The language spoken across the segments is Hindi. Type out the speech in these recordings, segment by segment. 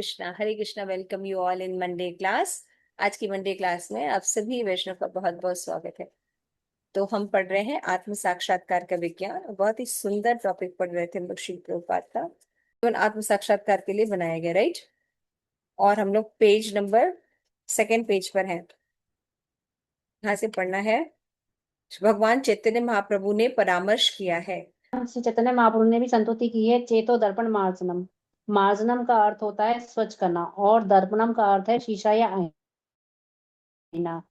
Hare Krishna. Welcome you all in Monday class. आज की मंडे क्लास में आप सभी वैष्णव का बहुत बहुत स्वागत है। तो हम पढ़ रहे हैं आत्म साक्षात्कार का विज्ञान। बहुत ही सुंदर टॉपिक पढ़ रहे थे हम लोग श्री प्रभुपाद का, जीवन आत्म साक्षात्कार के लिए बनाया गया, राइट। और हम लोग पेज नंबर सेकेंड पेज पर हैं। यहाँ से पढ़ना है। भगवान चैतन्य महाप्रभु ने परामर्श किया है। श्री चैतन्य महाप्रभु ने भी संतुति की है। चेतो दर्पण मार्जनम। मार्जनम का अर्थ होता है स्वच्छ करना और दर्पणम का अर्थ है शीशा या आईना।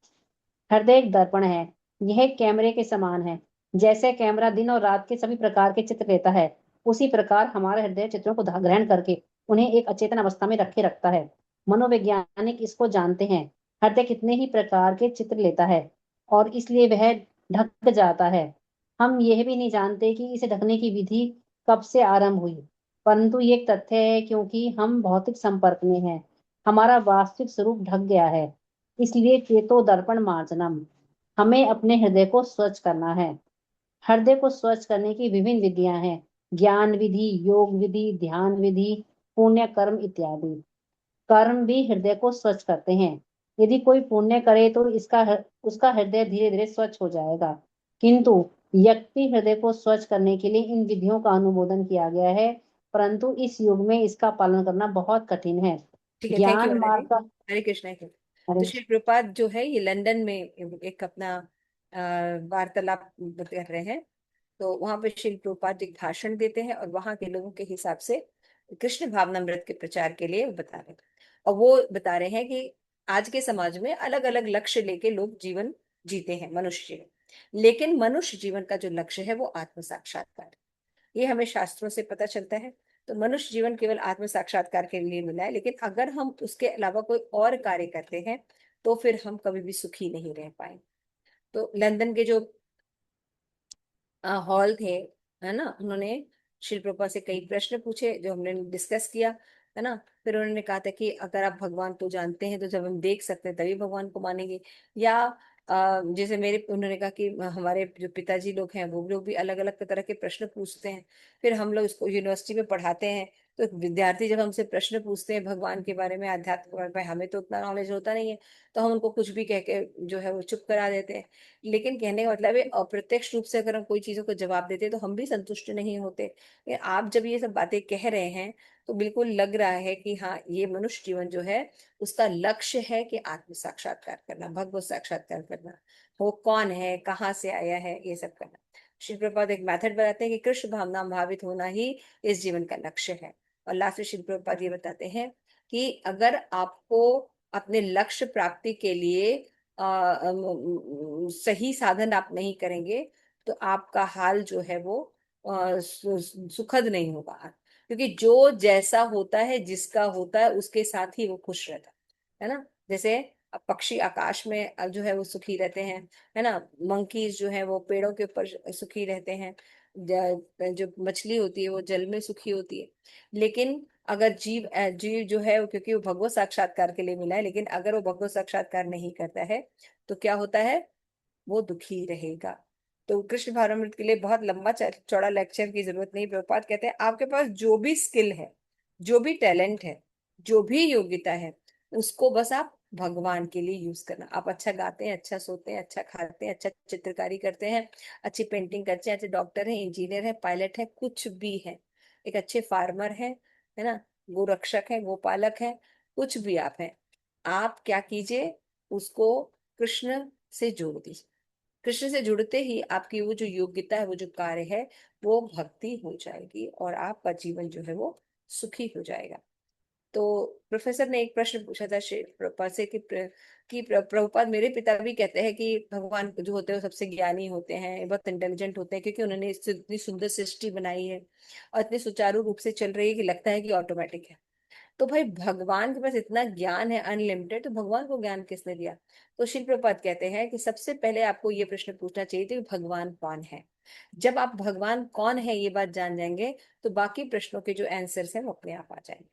हृदय एक दर्पण है। यह कैमरे के समान है। जैसे कैमरा दिन और रात के सभी प्रकार के चित्र लेता है, उसी प्रकार हमारा हृदय चित्रों को ग्रहण करके उन्हें एक अचेतन अवस्था में रखे रखता है। मनोवैज्ञानिक इसको जानते हैं। हृदय कितने ही प्रकार के चित्र लेता है और इसलिए वह ढक जाता है। हम यह भी नहीं जानते कि इसे ढकने की विधि कब से आरंभ हुई, परंतु ये एक तथ्य है क्योंकि हम भौतिक संपर्क में हैं। हमारा वास्तविक स्वरूप ढक गया है। इसलिए चेतो दर्पण मार्जनम। हमें अपने हृदय को स्वच्छ करना है। हृदय को स्वच्छ करने की विभिन्न विधियां हैं। ज्ञान विधि, योग विधि, ध्यान विधि, पुण्य कर्म इत्यादि। कर्म भी हृदय को स्वच्छ करते हैं। यदि कोई पुण्य करे तो उसका हृदय धीरे धीरे स्वच्छ हो जाएगा, किंतु व्यक्ति हृदय को स्वच्छ करने के लिए इन विधियों का अनुमोदन किया गया है, परंतु इस युग में इसका पालन करना बहुत कठिन है। ठीक है, थैंक यू ज्ञान आनंदी। मार्ग का हरे कृष्णा के। तो अरे श्री प्रभुपाद जो है ये लंदन में एक अपना वार्तालाप कर रहे हैं। तो वहां पे श्री प्रभुपाद एक भाषण देते हैं और वहां के लोगों के हिसाब से कृष्ण भावनामृत के प्रचार के लिए बता रहे हैं। और वो बता रहे हैं कि आज के समाज में अलग अलग लक्ष्य लेके लोग जीवन जीते हैं, मनुष्य जीवन। लेकिन मनुष्य जीवन का जो लक्ष्य है वो आत्म साक्षात्कार है। ये हमें शास्त्रों से पता चलता है। तो मनुष्य जीवन केवल आत्म साक्षात्कार के लिए मिला है, लेकिन अगर हम उसके अलावा कोई और कार्य करते हैं तो फिर हम कभी भी सुखी नहीं रह पाए। तो लंदन के जो हॉल थे, है ना, उन्होंने शिल प्रभुपाद से कई प्रश्न पूछे जो हमने डिस्कस किया, है ना। फिर उन्होंने कहा था कि अगर आप भगवान को जानते हैं तो जब हम देख सकते हैं तभी भगवान को मानेंगे। या जैसे मेरे उन्होंने कहा कि हमारे जो पिताजी लोग हैं वो लोग भी अलग अलग तरह के प्रश्न पूछते हैं। फिर हम लोग इसको यूनिवर्सिटी में पढ़ाते हैं, तो विद्यार्थी जब हमसे प्रश्न पूछते हैं भगवान के बारे में, आध्यात्म के बारे में, हमें तो उतना नॉलेज होता नहीं है, तो हम उनको कुछ भी कह के जो है वो चुप करा देते हैं। लेकिन कहने का मतलब है अप्रत्यक्ष रूप से अगर हम कोई चीजों को जवाब देते हैं तो हम भी संतुष्ट नहीं होते। आप जब ये सब बातें कह रहे हैं तो बिल्कुल लग रहा है कि हाँ, ये मनुष्य जीवन जो है उसका लक्ष्य है कि आत्म साक्षात्कार करना, भगवत साक्षात्कार करना। वो कौन है, कहाँ से आया है, ये सब करना। श्री प्रभुपाद एक मेथड बताते हैं कि कृष्ण भावना भावित होना ही इस जीवन का लक्ष्य है। और लास्ट में श्री प्रभुपाद ये बताते हैं कि अगर आपको अपने लक्ष्य प्राप्ति के लिए सही साधन आप नहीं करेंगे तो आपका हाल जो है वो सुखद नहीं होगा। क्योंकि जो जैसा होता है, जिसका होता है, उसके साथ ही वो खुश रहता है ना। जैसे अब पक्षी आकाश में जो है वो सुखी रहते हैं, है ना। मंकीज जो है वो पेड़ों के ऊपर सुखी रहते हैं। जो मछली होती है वो जल में सुखी होती है। लेकिन अगर जीव जो है क्योंकि वो भगवत साक्षात्कार के लिए मिला है, लेकिन अगर वो भगवत साक्षात्कार नहीं करता है तो क्या होता है, वो दुखी रहेगा। तो कृष्ण भावनामृत के लिए बहुत लंबा चौड़ा लेक्चर की जरूरत नहीं। प्रभुपाद कहते हैं आपके पास जो भी स्किल है, जो भी टैलेंट है, जो भी योग्यता है, उसको बस आप भगवान के लिए यूज करना। आप अच्छा गाते हैं, अच्छा सोते हैं, अच्छा खाते हैं, अच्छा चित्रकारी करते हैं, अच्छी पेंटिंग करते हैं, अच्छे डॉक्टर हैं, इंजीनियर है, पायलट है, कुछ भी है, एक अच्छे फार्मर है ना, गोरक्षक है, गोपालक है, कुछ भी आप हैं। आप क्या कीजिए, उसको कृष्ण से जोड़ दीजिए। कृष्ण से जुड़ते ही आपकी वो जो योग्यता है, वो जो कार्य है, वो भक्ति हो जाएगी और आपका जीवन जो है वो सुखी हो जाएगा। तो प्रोफेसर ने एक प्रश्न पूछा था श्री प्रभुपाद से कि प्रभुपाद, मेरे पिता भी कहते हैं कि भगवान जो होते हैं वो सबसे ज्ञानी होते हैं, बहुत इंटेलिजेंट होते हैं, क्योंकि उन्होंने इतनी सुंदर सृष्टि बनाई है और इतने सुचारू रूप से चल रही है कि लगता है कि ऑटोमेटिक है। तो भाई भगवान के पास इतना ज्ञान है अनलिमिटेड, तो भगवान को ज्ञान किसने दिया? तो शिल प्रभुपाद कहते हैं कि सबसे पहले आपको ये प्रश्न पूछना चाहिए था कि भगवान कौन है। जब आप भगवान कौन है ये बात जान जाएंगे तो बाकी प्रश्नों के जो आंसर्स हैं वो अपने आप आ जाएंगे।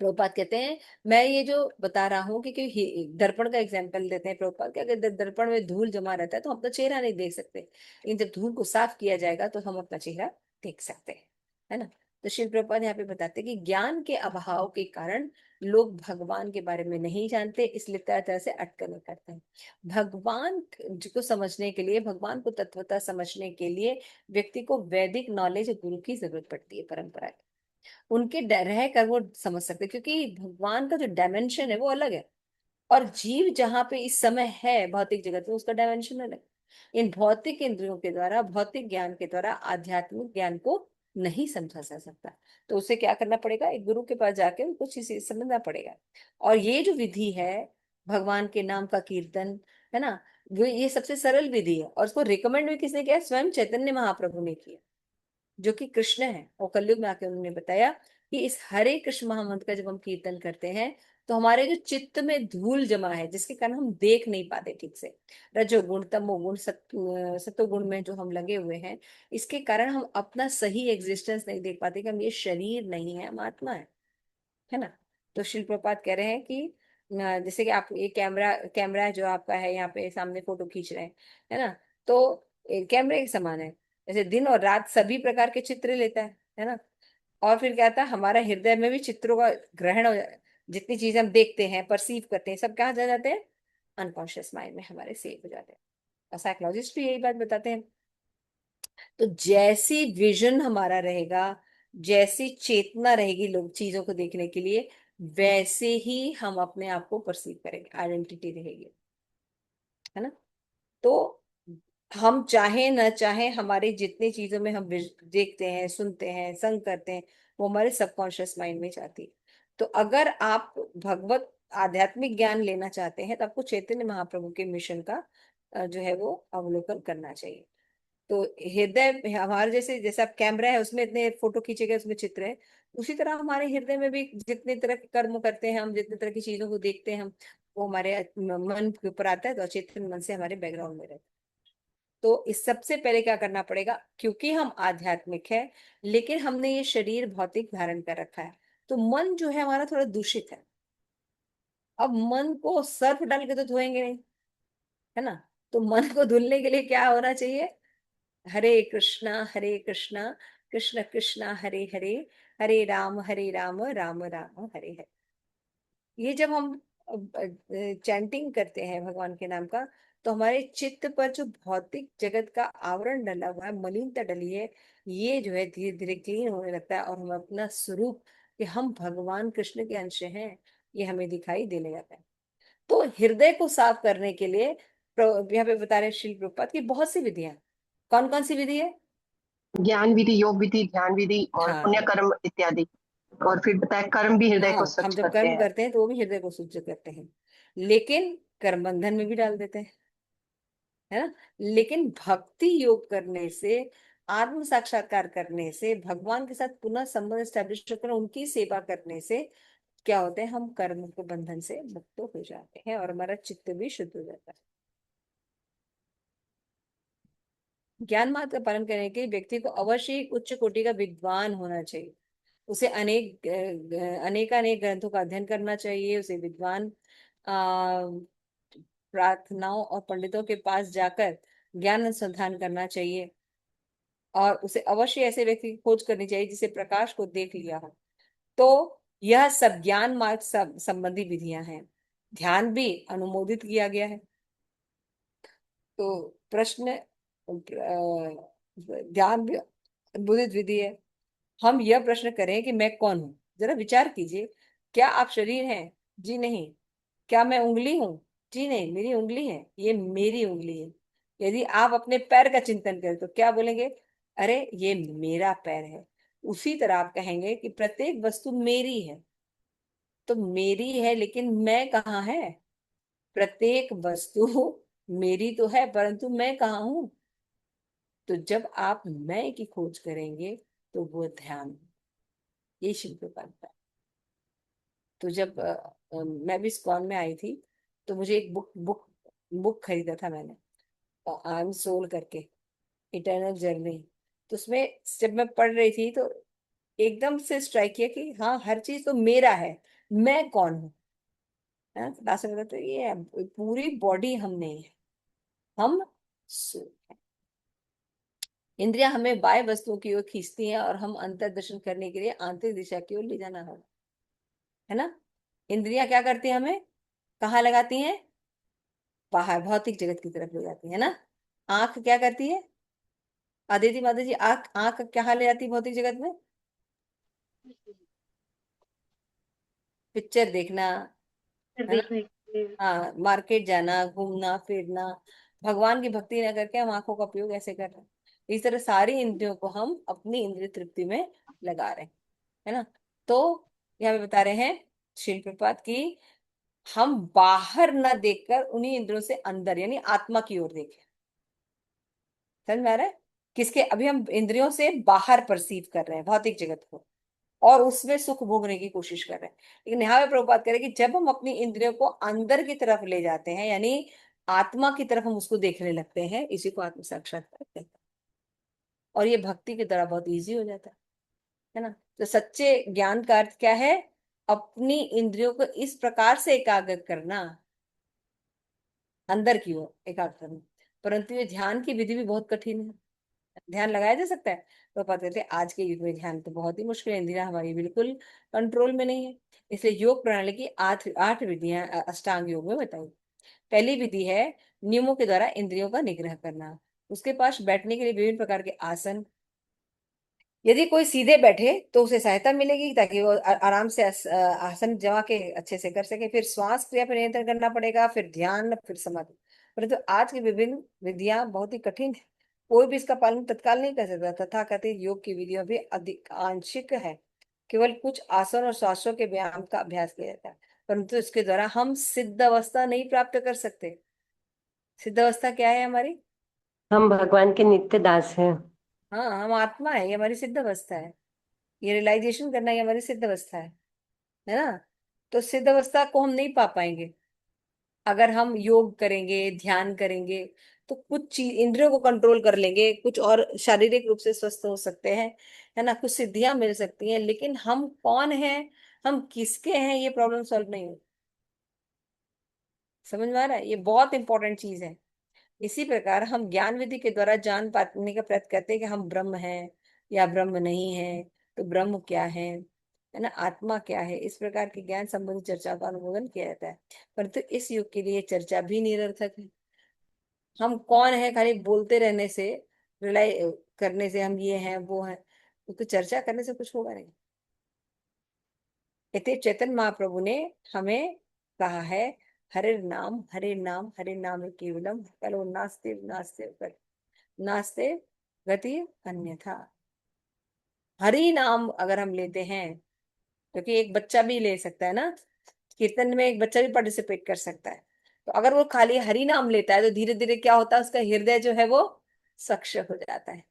प्रभुपाद कहते हैं मैं ये जो बता रहा हूँ कि दर्पण का एग्जाम्पल देते हैं प्रभुपाद कि अगर दर्पण में धूल जमा रहता है तो हम अपना चेहरा नहीं देख सकते, लेकिन जब धूल को साफ किया जाएगा तो हम अपना चेहरा देख सकते हैं, है ना। तो शिल प्रपात यहाँ पे बताते हैं कि ज्ञान के अभाव के कारण लोग भगवान के बारे में नहीं जानते, इसलिए तरह तरह से अटकलें करते हैं। भगवान को समझने के लिए, भगवान को तत्वतः समझने के लिए व्यक्ति को वैदिक नॉलेज, गुरु की जरूरत पड़ती है, परंपरा की। उनके रह कर वो समझ सकते हैं, क्योंकि भगवान का जो डायमेंशन है वो अलग है, और जीव जहाँ पे इस समय है भौतिक जगत में, उसका डायमेंशन अलग। इन भौतिक इंद्रियों के द्वारा, भौतिक ज्ञान के द्वारा आध्यात्मिक ज्ञान को नहीं समझा जा सकता। तो उसे क्या करना पड़ेगा, एक गुरु के पास जाके उनको चीज समझना पड़ेगा। और ये जो विधि है, भगवान के नाम का कीर्तन, है ना, वो ये सबसे सरल विधि है, और उसको रिकमेंड भी किसने किया, स्वयं चैतन्य महाप्रभु ने किया, जो कि कृष्ण है। और कलयुग में आके उन्होंने बताया कि इस हरे कृष्ण महामंत्र का जब हम कीर्तन करते हैं, तो हमारे जो चित्त में धूल जमा है, जिसके कारण हम देख नहीं पाते ठीक से, रजोगुण, तमोगुण, सतोगुण में जो हम लगे हुए हैं, इसके कारण हम अपना सही एग्जिस्टेंस नहीं देख पाते, कि हम ये शरीर नहीं है, हम आत्मा है ना। तो शिल प्रपात कह रहे हैं कि जैसे कि आप ये कैमरा कैमरा जो आपका है, यहाँ पे सामने फोटो खींच रहे हैं, है ना, तो कैमरे के समान है। जैसे दिन और रात सभी प्रकार के चित्र लेता है ना। और फिर क्या था, हमारा हृदय में भी चित्रों का ग्रहण हो जितनी चीजें हम देखते हैं, परसीव करते हैं, सब कहाँ जा जाते हैं, अनकॉन्शियस माइंड में हमारे सेव हो जाते हैं। और साइकोलॉजिस्ट भी यही बात बताते हैं। तो जैसी विजन हमारा रहेगा, जैसी चेतना रहेगी लोग चीजों को देखने के लिए, वैसे ही हम अपने आप को परसीव करेंगे, आइडेंटिटी रहेगी, है ना। तो हम चाहे न चाहे, हमारी जितनी चीजों में हम देखते हैं, सुनते हैं, संग करते हैं, वो हमारे सबकॉन्शियस माइंड में जाती है। तो अगर आप भगवत आध्यात्मिक ज्ञान लेना चाहते हैं, तो आपको चैतन्य महाप्रभु के मिशन का जो है वो अवलोकन करना चाहिए। तो हृदय हमारे जैसे, जैसे आप कैमरा है उसमें इतने फोटो खींचे गए, उसमें चित्र है, उसी तरह हमारे हृदय में भी जितने तरह के कर्म करते हैं हम, जितने तरह की चीजों को देखते हैं हम, वो हमारे मन के ऊपर आता है, तो अचेतन मन से हमारे बैकग्राउंड में रहता है। तो इस सबसे पहले क्या करना पड़ेगा, क्योंकि हम आध्यात्मिक है, लेकिन हमने ये शरीर भौतिक धारण कर रखा है, तो मन जो है हमारा थोड़ा दूषित है। अब मन को सर्फ डाल के तो धोएंगे नहीं, है ना। तो मन को धुलने के लिए क्या होना चाहिए, हरे कृष्णा कृष्ण कृष्ण हरे हरे, हरे राम राम राम हरे हरे। ये जब हम चैंटिंग करते हैं भगवान के नाम का, तो हमारे चित्त पर जो भौतिक जगत का आवरण डला हुआ है, मलिनता डली है, ये जो है धीरे धीरे क्लीन होने लगता है, और हम अपना स्वरूप, कि हम भगवान कृष्ण के अंश हैं, ये हमें दिखाई देने लगता है। तो हृदय को साफ करने के लिए यहाँ पे बता रहे हैं श्री प्रभुपाद की बहुत सी विधियां। कौन कौन सी विधि है। ज्ञान विधि, योग विधि, ध्यान विधि और पुण्य हाँ। कर्म इत्यादि। और फिर बताया कर्म भी हृदय को हाँ, हम स्वच्छ जब करते कर्म हैं। करते हैं तो वो भी हृदय को शुद्ध करते हैं, लेकिन कर्म बंधन में भी डाल देते हैं, है ना। लेकिन भक्ति योग करने से, आत्म साक्षात्कार करने से, भगवान के साथ पुनः संबंध स्टैब्लिश करके उनकी सेवा करने से क्या होता है, हम कर्म के बंधन से मुक्त हो जाते हैं, और हमारा चित्त भी शुद्ध हो जाता है। ज्ञान मार्ग का पालन करने के लिए व्यक्ति को अवश्य ही उच्च कोटि का विद्वान होना चाहिए। उसे अनेक ग्रंथों का अध्ययन करना चाहिए, उसे विद्वान आ, प्रार्थनाओं और पंडितों के पास जाकर ज्ञान अनुसंधान करना चाहिए। और उसे अवश्य ऐसे व्यक्ति की खोज करनी चाहिए जिसे प्रकाश को देख लिया हो। तो यह सब ज्ञान मार्ग संबंधी विधियां हैं। ध्यान भी अनुमोदित किया गया है। तो प्रश्न ध्यान भी अनुमोदित विधि है। हम यह प्रश्न करें कि मैं कौन हूं, जरा विचार कीजिए। क्या आप शरीर हैं, जी नहीं। क्या मैं उंगली हूं, जी नहीं, मेरी उंगली है, ये मेरी उंगली है। यदि आप अपने पैर का चिंतन करें तो क्या बोलेंगे, अरे ये मेरा पैर है। उसी तरह आप कहेंगे कि प्रत्येक वस्तु मेरी है। तो मेरी है, लेकिन मैं कहाँ है, प्रत्येक वस्तु मेरी तो है, परंतु मैं कहाँ हूं। तो जब आप मैं की खोज करेंगे, तो वो ध्यान, ये शिल्प बनता है। तो जब मैं भी स्कॉन में आई थी, तो मुझे एक बुक खरीदा था मैंने, आई एम सोल करके, इटर्नल जर्नी। तो उसमें जब मैं पढ़ रही थी, तो एकदम से स्ट्राइक किया कि हाँ, हर चीज तो मेरा है, मैं कौन हूँ। है ना, लास्ट में तो ये है, पूरी बॉडी हम नहीं है, हम soul हैं। इंद्रियां हमें बाह्य वस्तुओं की ओर खींचती हैं और हम अंतर्दर्शन करने के लिए आंतरिक दिशा की ओर ले जाना होगा, है ना। इंद्रियां क्या करती हैं, हमें कहाँ लगाती हैं, बाहर भौतिक जगत की तरफ ले जाती है ना। आंख क्या करती है, अदिति माता जी, आंख आंख क्या ले जाती है भौतिक जगत में, पिक्चर देखना, है ना। देखने के लिए। हाँ, मार्केट जाना, घूमना फिरना। भगवान की भक्ति न करके हम आंखों का उपयोग ऐसे कर रहे हैं। इस तरह सारी इंद्रियों को हम अपनी इंद्रिय तृप्ति में लगा रहे हैं, है ना। तो यहाँ पे बता रहे हैं श्रील प्रपात की, हम बाहर न देखकर उन्हीं इंद्रियों से अंदर यानी आत्मा की ओर देखें। समझ में आ रहा है, किसके, अभी हम इंद्रियों से बाहर परसीव कर रहे हैं भौतिक जगत को और उसमें सुख भोगने की कोशिश कर रहे हैं। लेकिन यहाँ पे प्रभुपाद कह रहे हैं कि जब हम अपनी इंद्रियों को अंदर की तरफ ले जाते हैं यानी आत्मा की तरफ हम उसको देखने लगते हैं, इसी को आत्म साक्षात्कार कहते हैं। और ये भक्ति की तरह बहुत इजी हो जाता है ना। तो सच्चे ज्ञान का अर्थ क्या है, अपनी इंद्रियों को इस प्रकार से एकाग्र करना, अंदर की ओर एकाग्र करना। परंतु ये ध्यान की विधि भी बहुत कठिन है। ध्यान लगाया जा सकता है, तो पता थे आज के युग में ध्यान तो बहुत ही मुश्किल है, इंदिरा हमारी बिल्कुल कंट्रोल में नहीं है। इसलिए योग प्रणाली की आठ आठ विधियां अष्टांग योग में बताई। पहली विधि है नियमों के द्वारा इंद्रियों का निग्रह करना। उसके पास बैठने के लिए विभिन्न प्रकार के आसन, यदि कोई सीधे बैठे तो उसे सहायता मिलेगी ताकि वो आराम से आसन जमा के अच्छे से कर सके। फिर श्वास क्रिया पर नियंत्रण करना पड़ेगा, फिर ध्यान, फिर समाधि। परंतु आज की विभिन्न विधियां बहुत ही कठिन है, कोई भी इसका पालन तत्काल नहीं कर सकता। तथाकथित योग की विधियां भी अधिक आंशिक है, केवल कुछ आसन और श्वासों के व्यायाम का अभ्यास किया जाता है, परंतु इसके द्वारा हम सिद्ध अवस्था नहीं प्राप्त कर सकते। सिद्ध अवस्था क्या है हमारी, हम भगवान के नित्य दास हैं। हाँ हम आत्मा है, ये हमारी सिद्ध अवस्था है। ये रियलाइजेशन करना ये हमारी सिद्ध अवस्था है ना। तो सिद्ध अवस्था को हम नहीं पा पाएंगे अगर हम योग करेंगे, ध्यान करेंगे, तो कुछ चीज इंद्रियों को कंट्रोल कर लेंगे, कुछ और शारीरिक रूप से स्वस्थ हो सकते हैं, है ना, कुछ सिद्धियां मिल सकती हैं, लेकिन हम कौन हैं, हम किसके हैं, ये प्रॉब्लम सॉल्व नहीं हो। समझ में आ रहा है, ये बहुत इंपॉर्टेंट चीज है। इसी प्रकार हम ज्ञान विधि के द्वारा जान पाने का प्रयत्न करते हैं कि हम ब्रह्म हैं या ब्रह्म नहीं है, तो ब्रह्म क्या है ना, आत्मा क्या है। इस प्रकार की ज्ञान संबंधी चर्चा का अनुमोदन किया जाता है, परंतु इस युग के लिए चर्चा भी निरर्थक है। हम कौन है खाली बोलते रहने से, रिलाई करने से हम ये हैं वो हैं, तो चर्चा करने से कुछ होगा नहीं। इतने चैतन्य महाप्रभु ने हमें कहा है, हरे नाम हरे नाम हरे नाम केवलम कलो नास्ते नास्ते कर नास्ते गति अन्यथा। हरि नाम अगर हम लेते हैं, क्योंकि एक बच्चा भी ले सकता है ना, कीर्तन में एक बच्चा भी पार्टिसिपेट कर सकता है। तो अगर वो खाली हरि नाम लेता है तो धीरे धीरे क्या होता है, उसका हृदय जो है वो सक्रिय हो जाता है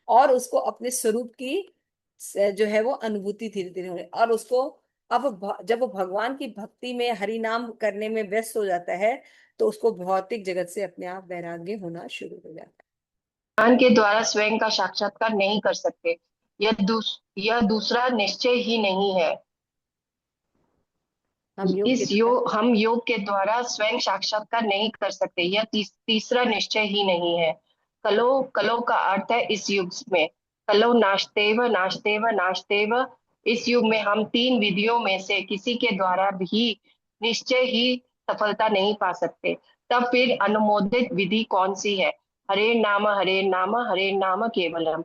और उसको अपने स्वरूप की जो है वो अनुभूति धीरे धीरे होने, और उसको अब जब वो भगवान की भक्ति में हरि नाम करने में व्यस्त हो जाता है, तो उसको भौतिक जगत से अपने आप वैराग्य होना शुरू हो जाता ज्ञान के द्वारा स्वयं का साक्षात्कार नहीं कर सकते। यह दूसरा निश्चय ही नहीं है। है। हम योग के द्वारा हम योग के द्वारा स्वयं साक्षात्कार नहीं कर सकते, यह तीसरा निश्चय ही नहीं है। कलो कलो का अर्थ है इस युग में, कलो नाश्तेव नाश्तेव नाश्तेव। इस युग में हम तीन विधियों में से किसी के द्वारा भी निश्चय ही सफलता नहीं पा सकते। तब फिर अनुमोदित विधि कौन सी है? हरे नाम हरे नाम केवलम।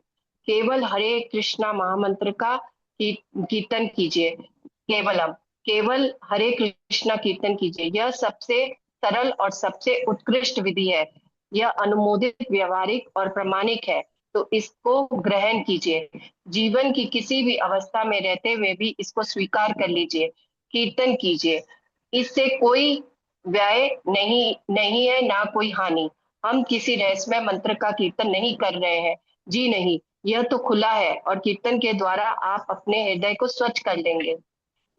केवल हरे कृष्णा महामंत्र का कीर्तन कीजिए। केवलम, केवल हरे कृष्णा कीर्तन कीजिए, यह सबसे सरल और सबसे उत्कृष्ट विधि है। यह अनुमोदित, व्यवहारिक और प्रामाणिक है, तो इसको ग्रहण कीजिए। जीवन की किसी भी अवस्था में रहते हुए भी इसको स्वीकार कर लीजिए, कीर्तन कीजिए। इससे कोई व्यय नहीं नहीं है, ना कोई हानि। हम किसी रहस्यमय मंत्र का कीर्तन नहीं कर रहे हैं, जी नहीं, यह तो खुला है और कीर्तन के द्वारा आप अपने हृदय को स्वच्छ कर लेंगे।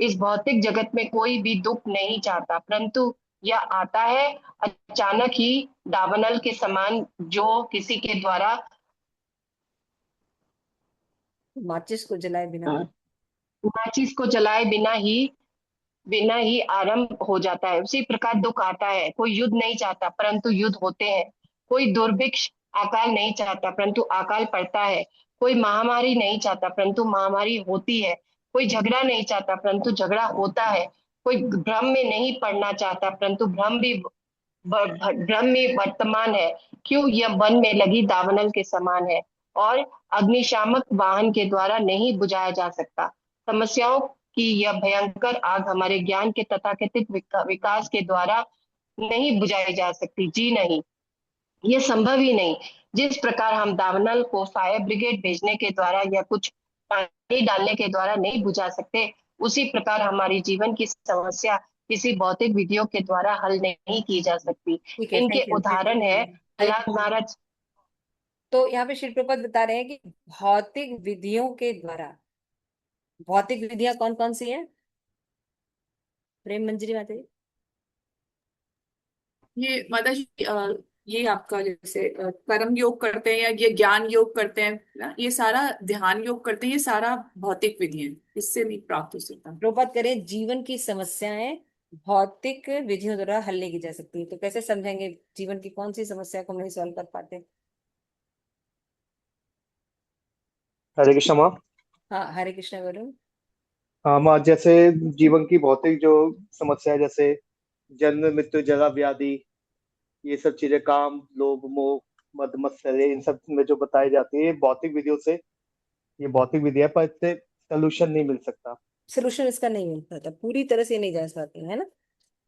इस भौतिक जगत में कोई भी दुख नहीं चाहता, परंतु यह आता है अचानक ही, दावानल के समान, जो किसी के द्वारा माचिस को जलाए बिना। माचिस को जलाए बिना ही आरंभ हो जाता है, उसी प्रकार दुख आता है। कोई युद्ध नहीं चाहता, परंतु युद्ध होते हैं। कोई दुर्भिक्ष अकाल नहीं चाहता परंतु अकाल पड़ता है। कोई महामारी नहीं चाहता परंतु महामारी होती है। कोई झगड़ा नहीं चाहता परंतु झगड़ा होता है। कोई भ्रम में नहीं पड़ना चाहता परंतु भ्रम में वर्तमान है। क्यों? यह वन में लगी दावानल के समान है और अग्निशामक वाहन के द्वारा नहीं बुझाया जा सकता। समस्याओं की यह भयंकर आग हमारे ज्ञान के तथाकथित विकास के द्वारा नहीं बुझाई जा सकती। जी नहीं, ये संभव ही नहीं। जिस प्रकार हम दावानल को फायर ब्रिगेड भेजने के द्वारा या कुछ पानी डालने के द्वारा नहीं बुझा सकते, उसी प्रकार हमारी जीवन की समस्या किसी भौतिक विधियों के द्वारा हल नहीं की जा सकती। ठीक है, इनके थैंक यू। उदाहरण है हरे प्रहलाद महाराज। तो यहाँ पे श्री प्रपद बता रहे हैं कि भौतिक विधियों के द्वारा, भौतिक विधियां कौन कौन सी हैं? प्रेम मंजरी माता जी। ये माता जी ये आपका जैसे कर्म योग करते हैं या ये ज्ञान योग करते हैं ना, ये सारा ध्यान योग करते हैं, ये सारा भौतिक विधि है, इससे नहीं प्राप्त हो सकता। प्रभुपाद करें, जीवन की समस्याएं भौतिक विधियों द्वारा हल नहीं की जा सकती, तो कैसे समझेंगे जीवन की कौन सी समस्या को हम नहीं सॉल्व कर पाते? हरे कृष्णा माँ। हाँ, हरे कृष्ण बोलो। हाँ माँ, जैसे जीवन की भौतिक जो समस्या है, जैसे जन्म मृत्यु जरा व्याधि, ये सब चीजें, काम लोभ मोह मद मत्सर्य, इन सब में जो बताई जाती है, ये भौतिक विधियों से, ये भौतिक विधि है, पर इससे सोल्यूशन नहीं मिल सकता। सोल्यूशन इसका नहीं मिल पाता, पूरी तरह से नहीं जा पाते, है ना।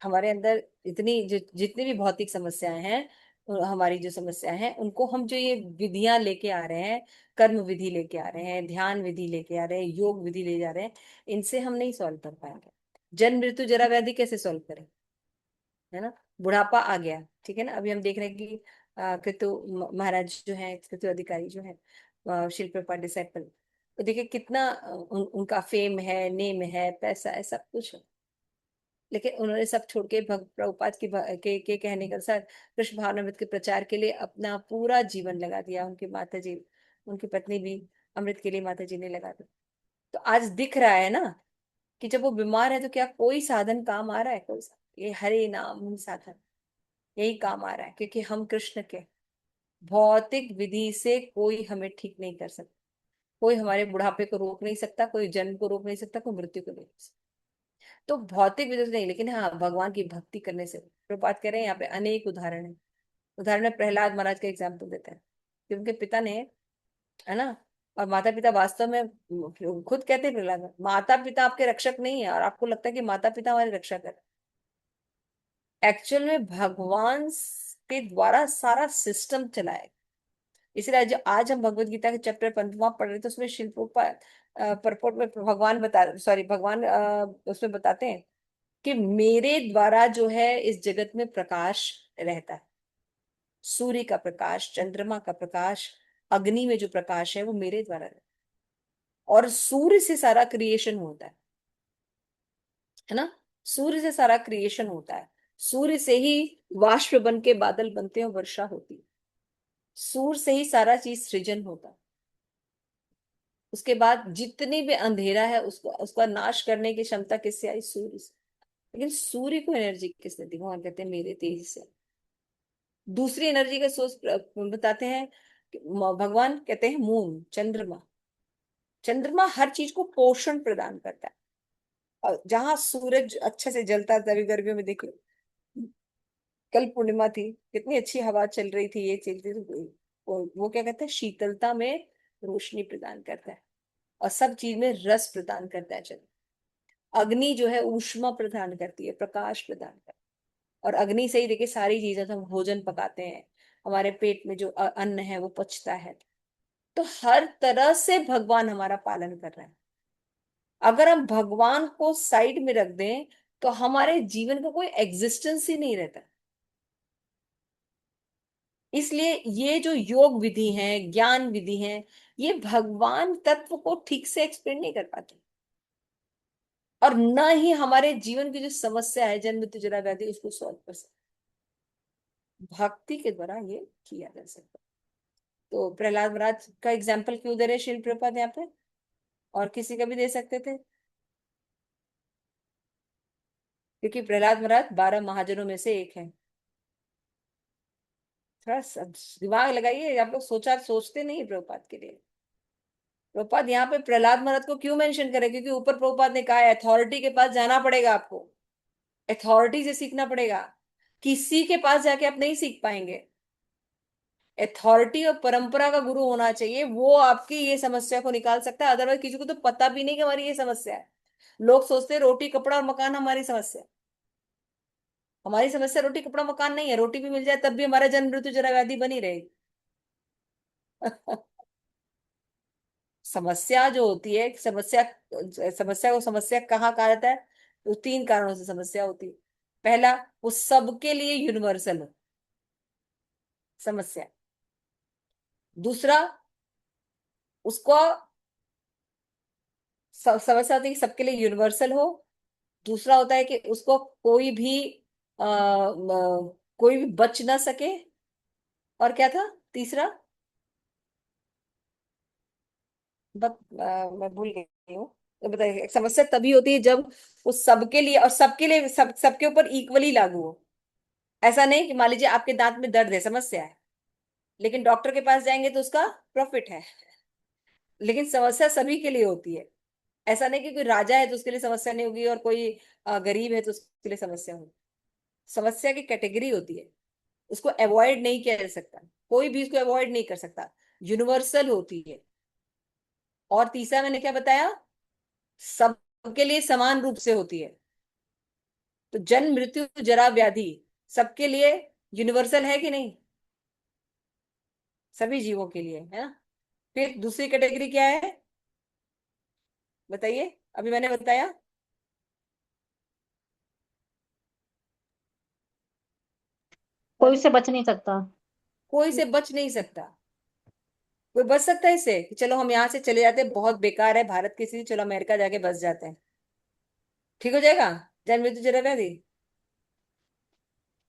हमारे अंदर इतनी जितनी भी भौतिक समस्याएं हैं, हमारी जो समस्या है उनको हम जो ये विधियां लेके आ रहे हैं, कर्म विधि लेके आ रहे हैं, ध्यान विधि लेके आ रहे हैं, योग विधि ले जा रहे हैं, इनसे हम नहीं सॉल्व कर पाएंगे। जन्म मृत्यु जरा व्याधि कैसे सॉल्व करें, है ना। बुढ़ापा आ गया, ठीक है ना। अभी हम देख रहे हैं कि महाराज जो है, कृतु अधिकारी जो है, शिल प्रपात डिसाइपल, तो देखिए कितना उनका फेम है, नेम है, पैसा है, सब कुछ है। लेकिन उन्होंने सब छोड़ के प्रभुपाद के कहने के अनुसार कृष्ण भावनामृत के प्रचार के लिए अपना पूरा जीवन लगा दिया। उनकी माता जी, उनकी पत्नी भी अमृत के लिए माता जी ने लगा दिया। तो आज दिख रहा है ना कि जब वो बीमार है तो क्या कोई साधन काम आ रहा है? कोई ये हरे नाम ही साधन, यही काम आ रहा है, क्योंकि हम कृष्ण के, भौतिक विधि से कोई हमें ठीक नहीं कर सकता। कोई हमारे बुढ़ापे को रोक नहीं सकता, कोई जन्म को रोक नहीं सकता, कोई मृत्यु को नहीं रोक सकता। तो भौतिक विधि से नहीं, लेकिन हाँ, भगवान की भक्ति करने से। प्रभुपाद कह रहे हैं यहाँ पे अनेक उदाहरण है। उदाहरण में प्रहलाद महाराज का एग्जाम्पल देते हैं कि उनके पिता ने, है ना, और माता पिता वास्तव में, खुद कहते हैं प्रहलाद, माता पिता आपके रक्षक नहीं है और आपको लगता है कि माता पिता हमारे रक्षक है। एक्चुअल में भगवान के द्वारा सारा सिस्टम चलाए। इसलिए आज हम भगवत गीता के चैप्टर 15वां पढ़ रहे थे, तो उसमें शिल्पों परपोर्ट में भगवान बता, सॉरी, भगवान उसमें बताते हैं कि मेरे द्वारा जो है इस जगत में प्रकाश रहता है। सूर्य का प्रकाश, चंद्रमा का प्रकाश, अग्नि में जो प्रकाश है वो मेरे द्वारा रहता है। और सूर्य से सारा क्रिएशन होता है ना। सूर्य से सारा क्रिएशन होता है। सूर्य से ही वाष्प बन के बादल बनते हैं और वर्षा होती है। सूर्य से ही सारा चीज सृजन होता है। उसके बाद जितनी भी अंधेरा है उसको, उसका नाश करने की क्षमता किससे आई? सूर्य से। लेकिन सूर्य को एनर्जी किसने दी? भगवान कहते हैं मेरे तेज से। दूसरी एनर्जी का सोर्स बताते हैं भगवान कहते हैं मून, चंद्रमा। चंद्रमा हर चीज को पोषण प्रदान करता है। और जहां सूरज अच्छे से जलता है, तभी गर्मियों में देखिए, कल पूर्णिमा थी, कितनी अच्छी हवा चल रही थी, ये चलती थी, वो क्या कहते हैं, शीतलता में रोशनी प्रदान करता है। और सब चीज में रस प्रदान करता है चंद्र। अग्नि जो है ऊष्मा प्रदान करती है, प्रकाश प्रदान करती है। और अग्नि से ही देखिए सारी चीजें, तो हम भोजन पकाते हैं, हमारे पेट में जो अन्न है वो पचता है। तो हर तरह से भगवान हमारा पालन कर रहे हैं। अगर हम भगवान को साइड में रख दें तो हमारे जीवन का कोई एग्जिस्टेंस ही नहीं रहता। इसलिए ये जो योग विधि है, ज्ञान विधि है, ये भगवान तत्व को ठीक से एक्सप्लेन नहीं कर पाते। और न ही हमारे जीवन की जो समस्या है, जन्म मृत्यु जरा व्याधि, उसको सॉल्व कर सकते। भक्ति के द्वारा ये किया जा सकता। तो प्रहलाद महाराज का एग्जाम्पल क्यों दे रहे शिल प्रपात यहाँ पे? और किसी का भी दे सकते थे, क्योंकि प्रहलाद महाराज 12 महाजनों में से एक है। थोड़ा दिमाग लगाइए, आप लोग सोचते नहीं प्रभुपाद के लिए। प्रभुपाद यहाँ पे प्रहलाद महाराज को क्यों मेंशन करे, क्योंकि ऊपर प्रभुपाद ने कहा है अथॉरिटी के पास जाना पड़ेगा आपको, अथॉरिटी से सीखना पड़ेगा। किसी के पास जाके आप नहीं सीख पाएंगे। अथॉरिटी और परंपरा का गुरु होना चाहिए, वो आपकी ये समस्या को निकाल सकता है। अदरवाइज किसी को तो पता भी नहीं कि हमारी ये समस्या है। लोग सोचते हैं रोटी कपड़ा और मकान हमारी समस्या है। हमारी समस्या रोटी कपड़ा मकान नहीं है। रोटी भी मिल जाए तब भी हमारा जन्म मृत्यु जरा व्याधि बनी रहेगी। समस्या जो होती है, समस्या, समस्या को समस्या कहाँ कहा जाता है, तो 3 कारणों से समस्या होती है। पहला, वो सबके लिए यूनिवर्सल हो समस्या। दूसरा, उसको समस्या होती है कि सबके लिए यूनिवर्सल हो। दूसरा होता है कि उसको कोई भी बच ना सके। और क्या था तीसरा? मैं भूल गई हूँ। तो बताइए, समस्या तभी होती है जब उस सबके लिए, और सबके लिए सबके ऊपर इक्वली लागू हो। ऐसा नहीं कि मान लीजिए आपके दांत में दर्द है, समस्या है, लेकिन डॉक्टर के पास जाएंगे तो उसका प्रॉफिट है। लेकिन समस्या सभी के लिए होती है। ऐसा नहीं कि कोई राजा है तो उसके लिए समस्या नहीं होगी, और कोई गरीब है तो उसके लिए समस्या होगी। समस्या की कैटेगरी होती है, उसको अवॉइड नहीं किया जा सकता। कोई भी उसको अवॉइड नहीं कर सकता, यूनिवर्सल होती है। और तीसरा मैंने क्या बताया, सबके लिए समान रूप से होती है। तो जन्म मृत्यु जरा व्याधि सबके लिए यूनिवर्सल है कि नहीं? सभी जीवों के लिए है ना। फिर दूसरी कैटेगरी क्या है, बताइए, अभी मैंने बताया। कोई उससे बच नहीं सकता। कोई से बच नहीं सकता। कोई बच सकता है इससे कि चलो हम यहाँ से चले जाते हैं, बहुत बेकार है भारत की स्थिति, चलो अमेरिका जाके बस जाते हैं, ठीक हो जाएगा जन्म मृत्यु जरा व्याधि?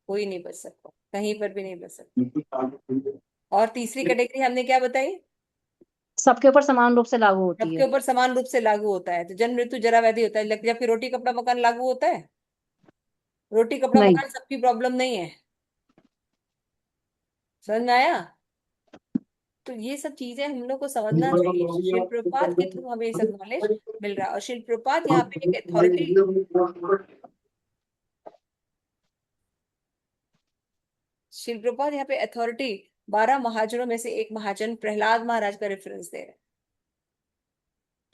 कोई नहीं बच सकता, कहीं पर भी नहीं बच सकता। और तीसरी कैटेगरी हमने क्या बताई, सबके ऊपर समान रूप से लागू होती सबके है। ऊपर समान रूप से लागू होता है। तो जन्म मृत्यु जरा व्याधि होता है, जबकि रोटी कपड़ा मकान लागू होता है। रोटी कपड़ा नहीं। मकान सबकी प्रॉब्लम नहीं है। समझ में आया? तो ये सब चीजें हम लोग को समझना चाहिए। शिल प्रपात के थ्रू हमें ये सब नॉलेज मिल रहा है। और शिल प्रपात यहाँ पे एक अथॉरिटी, शिल प्रपात यहाँ पे अथॉरिटी 12 महाजनों में से एक महाजन प्रहलाद महाराज का रेफरेंस दे रहे हैं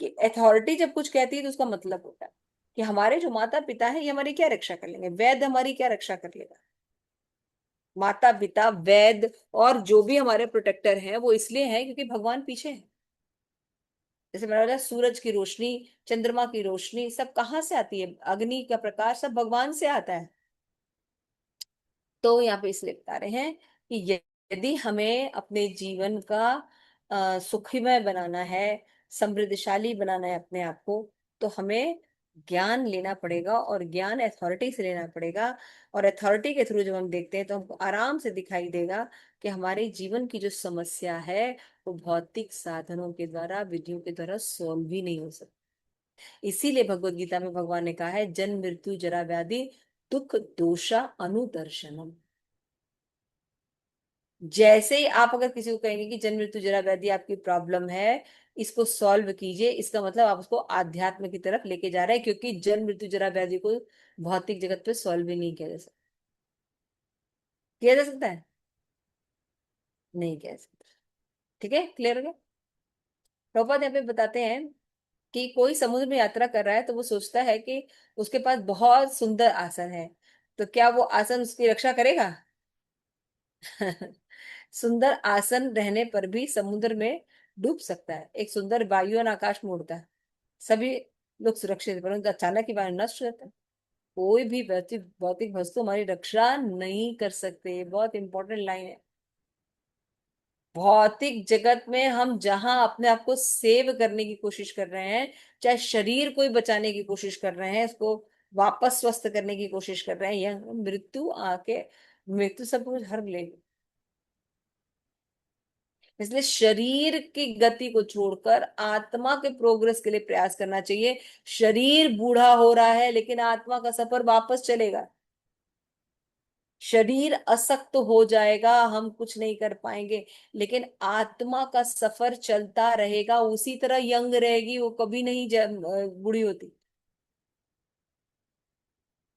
कि अथॉरिटी जब कुछ कहती है तो उसका मतलब होता है कि हमारे जो माता पिता है ये हमारी क्या रक्षा कर लेंगे, वैद्य हमारी क्या रक्षा कर लेगा। माता पिता, वैद्य और जो भी हमारे प्रोटेक्टर हैं वो इसलिए हैं क्योंकि भगवान पीछे है। जैसे मैंने बताया, सूरज की रोशनी, चंद्रमा की रोशनी सब कहाँ से आती है, अग्नि का प्रकाश सब भगवान से आता है। तो यहाँ पे इसलिए बता रहे हैं कि यदि हमें अपने जीवन का सुखमय बनाना है, समृद्धशाली बनाना है अपने आप को, तो हमें ज्ञान लेना पड़ेगा, और ज्ञान अथॉरिटी से लेना पड़ेगा। और अथॉरिटी के थ्रू जब हम देखते हैं तो हमको आराम से दिखाई देगा कि हमारे जीवन की जो समस्या है वो भौतिक साधनों के द्वारा, विधियों के द्वारा सॉल्व भी नहीं हो सकती। इसीलिए भगवत गीता में भगवान ने कहा है जन्म मृत्यु जरा व्याधि दुख दोषा अनुदर्शनम। जैसे ही आप अगर किसी को कहेंगे कि जन्म मृत्यु जरा व्याधि आपकी प्रॉब्लम है, इसको सॉल्व कीजिए, इसका मतलब आप उसको आध्यात्म की तरफ लेके जा रहे हैं, क्योंकि जन्म मृत्यु जरा व्याधि को भौतिक जगत पे सॉल्व भी नहीं किया जा सकता। किया जा सकता है? नहीं किया जा सकता। ठीक है, क्लियर हो गया? प्रभुपाद यहाँ पे बताते हैं कि कोई समुद्र में यात्रा कर रहा है तो वो सोचता है कि उसके पास बहुत सुंदर आसन है, तो क्या वो आसन उसकी रक्षा करेगा? सुंदर आसन रहने पर भी समुद्र में डूब सकता है। एक सुंदर वायुयान आकाश में उड़ता है, सभी लोग सुरक्षित हैं, परंतु अचानक ही वायु नष्ट हो जाता है। कोई भी भौतिक भौतिक वस्तु हमारी रक्षा नहीं कर सकते। बहुत इंपॉर्टेंट लाइन है। भौतिक जगत में हम जहां अपने आप को सेव करने की कोशिश कर रहे हैं, चाहे शरीर को ही बचाने की कोशिश कर रहे हैं, उसको वापस स्वस्थ करने की कोशिश कर रहे हैं, यह मृत्यु आके, मृत्यु सब कुछ हर लेगी। इसलिए शरीर की गति को छोड़कर आत्मा के प्रोग्रेस के लिए प्रयास करना चाहिए। शरीर बूढ़ा हो रहा है लेकिन आत्मा का सफर वापस चलेगा। शरीर असक्त हो जाएगा, हम कुछ नहीं कर पाएंगे, लेकिन आत्मा का सफर चलता रहेगा, उसी तरह यंग रहेगी, वो कभी नहीं बूढ़ी होती।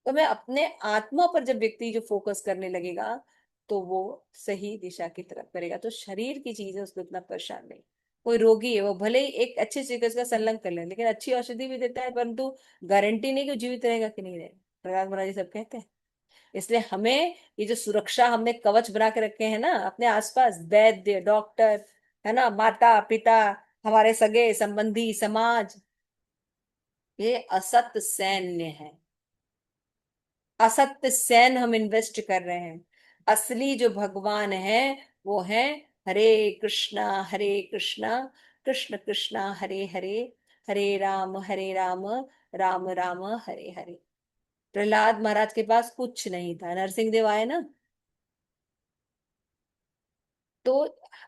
तो मैं अपने आत्मा पर जब व्यक्ति जो फोकस करने लगेगा, तो वो सही दिशा की तरफ करेगा। तो शरीर की चीज है, उसको इतना परेशान नहीं। कोई रोगी है, वो भले ही एक अच्छी चिकित्सा संलग्न कर ले, लेकिन अच्छी औषधि भी देता है, परंतु गारंटी नहीं कि वो जीवित रहेगा कि नहीं रहेगा। प्रहलाद महाराज जी सब कहते हैं। इसलिए हमें ये जो सुरक्षा हमने कवच बना के रखे हैं ना अपने आसपास, वैद्य, डॉक्टर, है ना, माता पिता, हमारे सगे संबंधी, समाज, ये असत सैन्य है। असत्य सैन हम इन्वेस्ट कर रहे हैं। असली जो भगवान है वो है हरे कृष्णा हरे कृष्णा, कृष्ण कृष्णा हरे हरे, हरे राम राम राम हरे हरे। प्रहलाद महाराज के पास कुछ नहीं था, नरसिंह देव आए ना, तो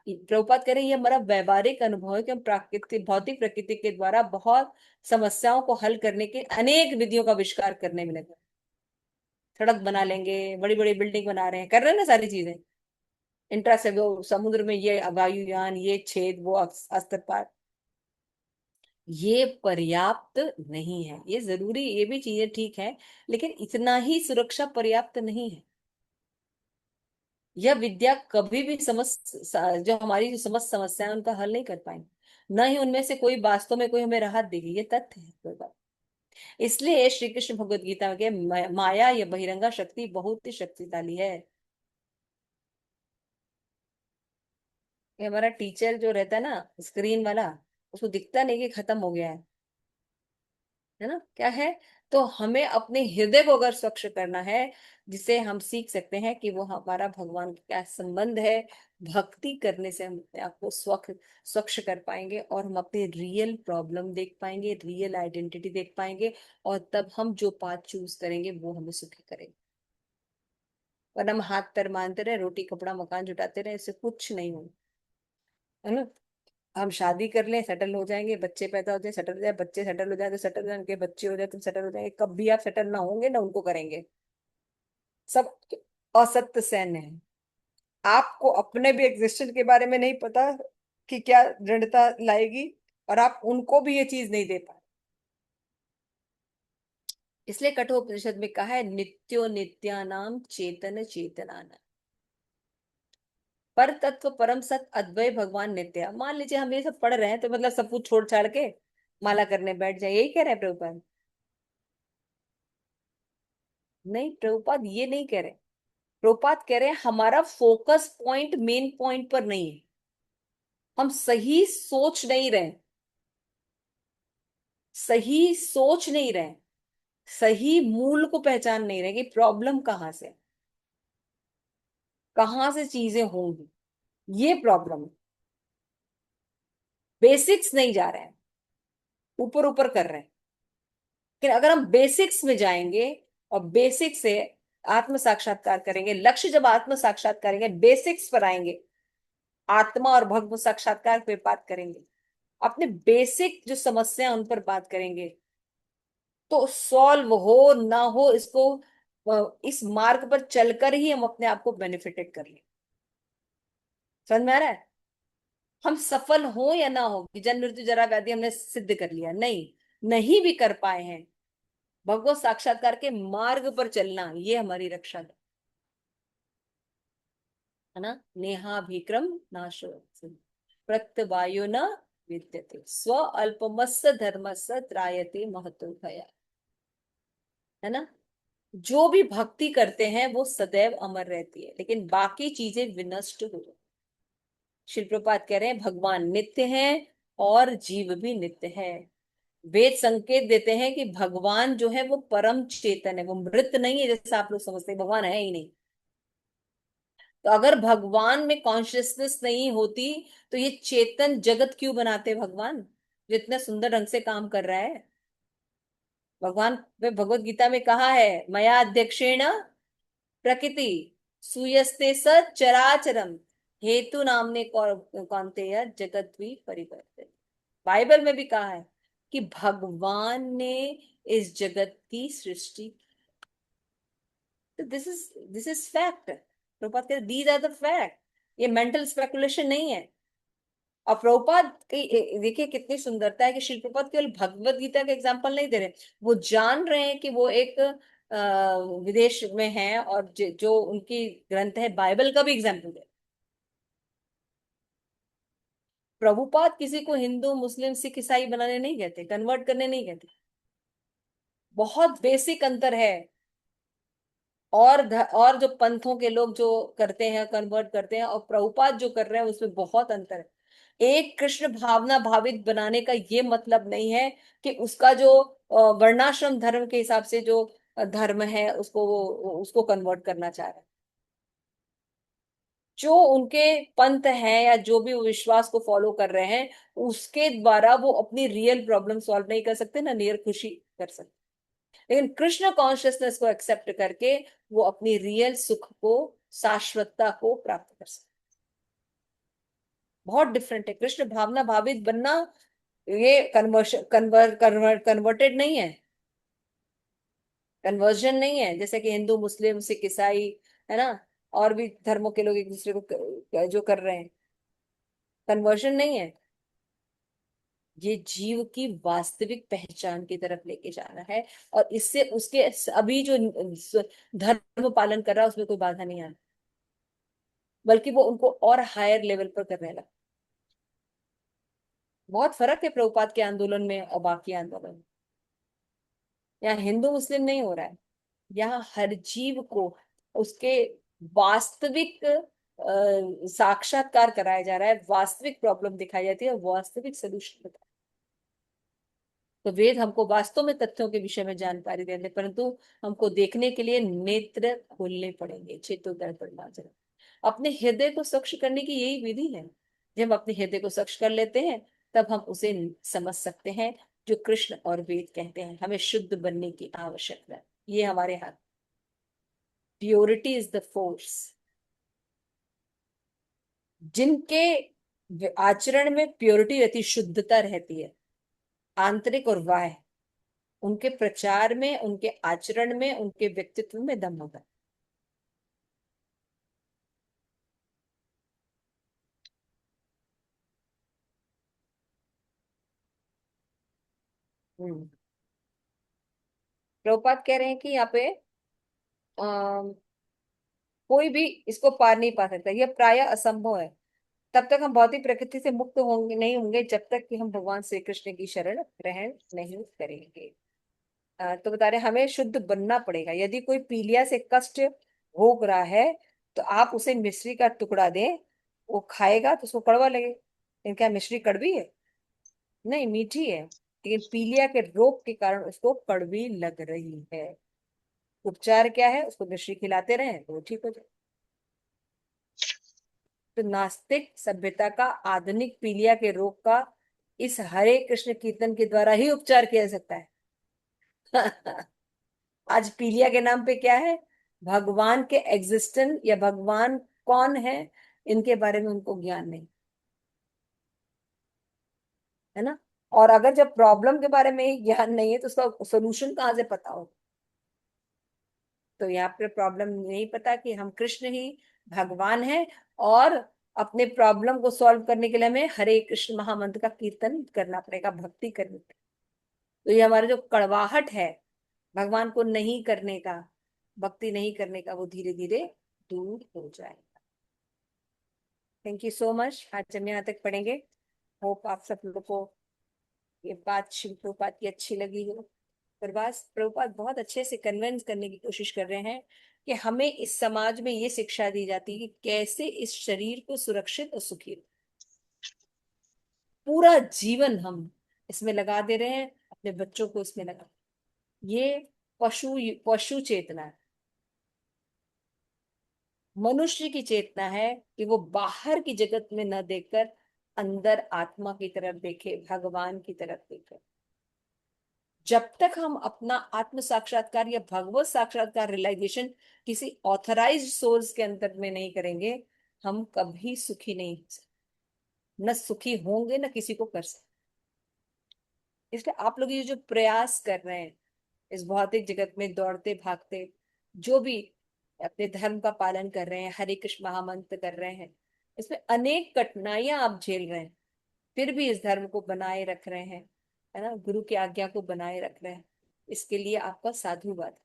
प्रभुपाद कह रहे हैं, ये हमारा व्यवहारिक अनुभव है कि हम प्राकृतिक भौतिक प्रकृति के द्वारा बहुत समस्याओं को हल करने के अनेक विधियों का आविष्कार करने में लगे। सड़क बना लेंगे, बड़ी बड़ी बिल्डिंग बना रहे हैं, कर रहे हैं ना सारी चीजें। इंट्रा से वो समुद्र में ये वायुयान, ये छेद, वो अस्त्र पार, ये पर्याप्त नहीं है। ये जरूरी, ये भी चीजें ठीक है, लेकिन इतना ही सुरक्षा पर्याप्त नहीं है। यह विद्या कभी भी जो हमारी जो समस्त समस्या है उनका हल नहीं कर पाएंगे, न ही उनमें से कोई वास्तव में कोई हमें राहत देगी। ये तथ्य है कोई बात। इसलिए श्री कृष्ण भगवद गीता में के माया या बहिरंगा शक्ति बहुत ही शक्तिशाली है। ये हमारा टीचर जो रहता है ना स्क्रीन वाला, उसको दिखता नहीं कि खत्म हो गया है ना, क्या है। तो हमें अपने हृदय को अगर स्वच्छ करना है, जिसे हम सीख सकते हैं कि वो हमारा भगवान का क्या संबंध है, भक्ति करने से हम अपने आप को स्वच्छ स्वच्छ कर पाएंगे, और हम अपने रियल प्रॉब्लम देख पाएंगे, रियल आइडेंटिटी देख पाएंगे, और तब हम जो पाथ चूज करेंगे वो हमें सुखी करेंगे। वरना हम हाथ पैर मानते रहे, रोटी कपड़ा मकान जुटाते रहे, इससे कुछ नहीं होगा, है ना। हम शादी कर लें, सेटल हो जाएंगे, बच्चे पैदा हो जाए, सेटल हो जाए, बच्चे सेटल हो जाए तो सेटल हो जाए, उनके बच्चे हो जाए तो सेटल हो जाएंगे। कभी आप सेटल ना होंगे ना उनको करेंगे। सब असत्य सैन्य है। आपको अपने भी एग्जिस्टेंस के बारे में नहीं पता कि क्या दृढ़ता लाएगी, और आप उनको भी ये चीज नहीं दे पाए। इसलिए कठोपनिषद में कहा है, नित्यो नित्यानाम चेतन चेतनानाम, पर तत्व परम सत अद्वय भगवान नित्य है। मान लीजिए हम ये सब पढ़ रहे हैं, तो मतलब सब कुछ छोड़ छाड़ के माला करने बैठ जाए, यही कह रहे हैं प्रभुपाद? नहीं, प्रभुपाद ये नहीं कह रहे। प्रभुपाद कह रहे हैं हमारा फोकस पॉइंट मेन पॉइंट पर नहीं है, हम सही सोच नहीं रहे, सही सोच नहीं रहे, सही मूल को पहचान नहीं रहे कि प्रॉब्लम कहाँ से, कहाँ से चीजें होंगी। ये प्रॉब्लम, बेसिक्स नहीं जा रहे हैं, ऊपर ऊपर कर रहे हैं। लेकिन अगर हम बेसिक्स में जाएंगे और बेसिक से आत्म साक्षात्कार करेंगे, लक्ष्य जब आत्म साक्षात्कार करेंगे, बेसिक्स पर आएंगे, आत्मा और भगवत साक्षात्कार पे बात करेंगे, अपने बेसिक जो समस्या है उन पर बात करेंगे, तो सॉल्व हो ना हो इसको, इस मार्ग पर चलकर ही हम अपने आप को बेनिफिटेड कर लें। समझ में आ रहा है? हम सफल हो या ना हो कि जन्म मृत्यु जरा व्याधि हमने सिद्ध कर लिया, नहीं, नहीं भी कर पाए हैं, भगवत साक्षात्कार के मार्ग पर चलना ये हमारी रक्षा है ना। नेहा विक्रम नाशो प्रत्यवायो न विद्यते, स्व अल्पमस्य धर्मस्य त्रायते महतो भया, है ना। जो भी भक्ति करते हैं वो सदैव अमर रहती है, लेकिन बाकी चीजें विनष्ट हो जाती। श्री प्रभुपाद कह रहे हैं भगवान नित्य है और जीव भी नित्य है। वेद संकेत देते हैं कि भगवान जो है वो परम चेतन है, वो मृत नहीं है जैसा आप लोग समझते हैं, भगवान है ही नहीं। तो अगर भगवान में कॉन्शियसनेस नहीं होती, तो ये चेतन जगत क्यों बनाते भगवान, जो इतना सुंदर ढंग से काम कर रहा है। भगवान में भगवत गीता में कहा है, मया अध्यक्षेण प्रकृति सुयस्ते स चराचरम हेतु नामने कौन्तेय जगत भी परिवर्तित। बाइबल में भी कहा है कि भगवान ने इस जगत की सृष्टि। This is fact. प्रभुपाद कहते दीज आर द फैक्ट, ये मेंटल स्पेकुलेशन नहीं है। और प्रभुपाद की देखिए कितनी सुंदरता है कि श्री प्रभुपाद केवल भगवत गीता का एग्जाम्पल नहीं दे रहे, वो जान रहे हैं कि वो एक विदेश में है और जो उनकी ग्रंथ है बाइबल का भी एग्जाम्पल दे। प्रभुपाद किसी को हिंदू मुस्लिम सिख ईसाई बनाने नहीं कहते, कन्वर्ट करने नहीं कहते। बहुत बेसिक अंतर है। और जो पंथों के लोग जो करते हैं कन्वर्ट करते हैं और प्रभुपाद जो कर रहे हैं उसमें बहुत अंतर है। एक कृष्ण भावना भावित बनाने का ये मतलब नहीं है कि उसका जो वर्णाश्रम धर्म के हिसाब से जो धर्म है उसको वो उसको कन्वर्ट करना चाह रहे हैं। जो उनके पंथ हैं या जो भी वो विश्वास को फॉलो कर रहे हैं उसके द्वारा वो अपनी रियल प्रॉब्लम सॉल्व नहीं कर सकते, ना नियर खुशी कर सकते। लेकिन कृष्ण कॉन्शियसनेस को एक्सेप्ट करके वो अपनी रियल सुख को, शाश्वतता को प्राप्त कर सकते। बहुत डिफरेंट है। कृष्ण भावना भावित बनना ये कन्वर्टेड नहीं है, कन्वर्जन नहीं है, जैसे कि हिंदू मुस्लिम सिख ईसाई है ना, और भी धर्मों के लोग एक दूसरे को जो कर रहे हैं, कन्वर्जन नहीं है। ये जीव की वास्तविक पहचान की तरफ लेके जाना है, और इससे उसके अभी जो धर्म पालन कर रहा है उसमें कोई बाधा नहीं आना, बल्कि वो उनको और हायर लेवल पर करने लगा। बहुत फर्क है प्रभुपाद के आंदोलन में और बाकी आंदोलन में। यहाँ हिंदू मुस्लिम नहीं हो रहा है, यहाँ हर जीव को उसके वास्तविक साक्षात्कार कराया जा रहा है, वास्तविक प्रॉब्लम दिखाई जाती है, वास्तविक सोल्यूशन बताया। तो वेद हमको वास्तव में तथ्यों के विषय में जानकारी देते हैं, परंतु हमको देखने के लिए नेत्र खोलने पड़ेंगे। चेतो दर्पण मार्जन, अपने हृदय को स्वच्छ करने की यही विधि है। जब हम अपने हृदय को स्वच्छ कर लेते हैं तब हम उसे समझ सकते हैं। जो कृष्ण और वेद कहते हैं हमें शुद्ध बनने की आवश्यकता है, ये हमारे हाथ। Purity is the force. जिनके आचरण में प्योरिटी रहती, शुद्धता रहती है, आंतरिक और बाह्य, उनके प्रचार में, उनके आचरण में, उनके व्यक्तित्व में दम होता है। प्रभुपाद कह रहे हैं कि यहाँ पे कोई भी इसको पार नहीं पा सकता, यह प्राय असंभव है। तब तक हम भौतिक प्रकृति से मुक्त होंगे नहीं होंगे जब तक कि हम भगवान श्री कृष्ण की शरण ग्रहण नहीं करेंगे। तो बता रहे हमें शुद्ध बनना पड़ेगा। यदि कोई पीलिया से कष्ट भोग रहा है तो आप उसे मिश्री का टुकड़ा दें, वो खाएगा तो उसको कड़वा लगे, लेकिन क्या मिश्री कड़वी है? नहीं, मीठी है, लेकिन पीलिया के रोग के कारण उसको कड़वी लग रही है। उपचार क्या है? उसको मिश्री खिलाते रहे तो वो ठीक हो जाए। तो नास्तिक सभ्यता का आधुनिक पीलिया के रोग का इस हरे कृष्ण कीर्तन के द्वारा ही उपचार किया जा सकता है। आज पीलिया के नाम पे क्या है? भगवान के एग्जिस्टेंस या भगवान कौन है इनके बारे में उनको ज्ञान नहीं है ना। और अगर जब प्रॉब्लम के बारे में ही ज्ञान नहीं है तो उसका सोल्यूशन कहाँ से पता हो? तो यहाँ पे प्रॉब्लम नहीं पता कि हम कृष्ण ही भगवान है, और अपने प्रॉब्लम को सॉल्व करने के लिए हमें हरे कृष्ण महामंत्र का कीर्तन करना पड़ेगा, भक्ति करनी पड़ेगी। तो ये हमारा जो कड़वाहट है भगवान को नहीं करने का, भक्ति नहीं करने का, वो धीरे धीरे दूर हो जाएगा। Thank you so much. आज हम यहाँ तक पढ़ेंगे। होप आप सब लोगों को ये बात शिव प्रभुपाद की अच्छी लगी हो। प्रभास प्रभुपाद बहुत अच्छे से कन्विंस करने की कोशिश कर रहे हैं कि हमें इस समाज में ये शिक्षा दी जाती है कि कैसे इस शरीर को सुरक्षित और सुखी रखें। पूरा जीवन हम इसमें लगा दे रहे हैं, अपने बच्चों को इसमें लगा। ये पशु पशु चेतना है। मनुष्य की चेतना है कि वो बाहर की जगत में न देखकर अंदर आत्मा की तरफ देखे, भगवान की तरफ देखे। जब तक हम अपना आत्म साक्षात्कार या भगवत साक्षात्कार रियलाइजेशन किसी ऑथराइज्ड सोर्स के अंदर में नहीं करेंगे, हम कभी सुखी नहीं हो सकते, न सुखी होंगे न किसी को कर सकते। इसलिए आप लोग ये जो प्रयास कर रहे हैं इस भौतिक जगत में दौड़ते भागते, जो भी अपने धर्म का पालन कर रहे हैं, हरे कृष्ण महामंत्र कर रहे हैं, इसमें अनेक कठिनाइयां आप झेल रहे हैं, फिर भी इस धर्म को बनाए रख रहे हैं, है ना, गुरु की आज्ञा को बनाए रख रहे हैं, इसके लिए आपका साधुवाद।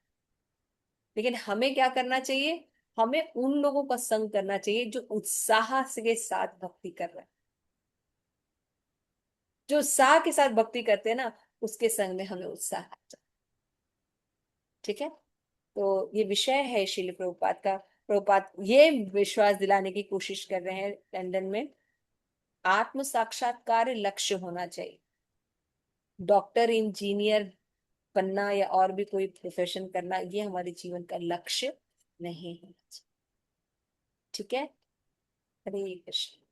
लेकिन हमें क्या करना चाहिए? हमें उन लोगों का संग करना चाहिए जो उत्साह के साथ भक्ति कर रहे हैं। जो उत्साह के साथ भक्ति करते हैं ना, उसके संग में हमें उत्साह आ जाए। ठीक है, तो ये विषय है श्रील प्रभुपाद का। प्रभुपाद ये विश्वास दिलाने की कोशिश कर रहे हैं लंदन में, आत्म साक्षात्कार लक्ष्य होना चाहिए। डॉक्टर, इंजीनियर बनना या और भी कोई प्रोफेशन करना, ये हमारे जीवन का लक्ष्य नहीं होना चाहिए। ठीक है, हरे कृष्ण।